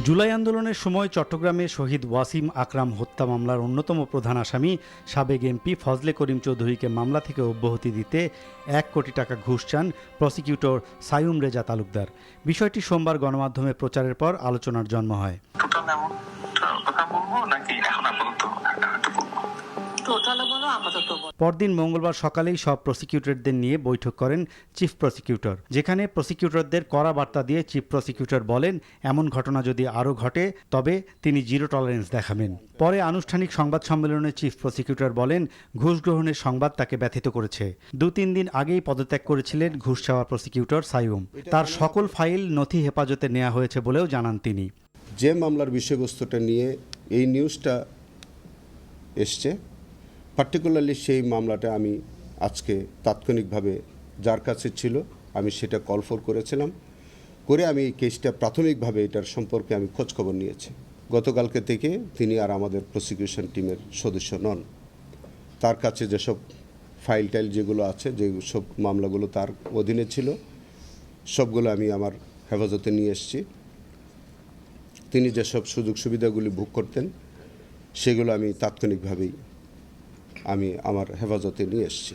জুলাই আন্দোলনের সময় চট্টগ্রামে শহীদ ওয়াসিম আকরাম হত্যা মামলার অন্যতম প্রধান আসামি সাবেক এমপি ফজলে করিম চৌধুরীকে মামলা থেকে অব্যাহতি দিতে 1 কোটি টাকা ঘুষ চান প্রসিকিউটর সাইয়ুম রেজা তালুকদার। বিষয়টি সোমবার গণমাধ্যমে প্রচারের পর আলোচনার জন্ম হয়। পরদিন মঙ্গলবার সকালেই সব প্রসিকিউটরদের নিয়ে বৈঠক করেন চিফ প্রসিকিউটর, যেখানে প্রসিকিউটরদের কড়া বার্তা দিয়ে চিফ প্রসিকিউটর বলেন এমন ঘটনা যদি আরও ঘটে তবে তিনি জিরো টলারেন্স দেখাবেন। পরে আনুষ্ঠানিক সংবাদ সম্মেলনে চিফ প্রসিকিউটর বলেন ঘুষ গ্রহণের সংবাদ তাকে ব্যথিত করেছে। 2-3 দিন আগেই পদত্যাগ করেছিলেন ঘুষ চাওয়া প্রসিকিউটর সাইয়ুম। তার সকল ফাইল নথি হেফাজতে নেওয়া হয়েছে বলেও জানান তিনি। যে মামলার বিষয়বস্তুটা নিয়ে এই নিউজটা এসছে, পার্টিকুলারলি সেই মামলাটা আমি আজকে তাৎক্ষণিকভাবে যার কাছে ছিল আমি সেটা কল ফর করেছিলাম, করে আমি এই কেসটা প্রাথমিকভাবে এটার সম্পর্কে আমি খোঁজখবর নিয়েছি। গতকালকে থেকে তিনি আর আমাদের প্রসিকিউশন টিমের সদস্য নন। তার কাছে যেসব ফাইল টাইল যেগুলো আছে, যে সব মামলাগুলো তার অধীনে ছিল, সবগুলো আমি আমার হেফাজতে নিয়ে এসেছি। তিনি যেসব সুযোগ সুবিধাগুলি ভোগ করতেন সেগুলো আমি তাৎক্ষণিকভাবেই আমি আমার হেফাজতে নিয়ে এসেছি।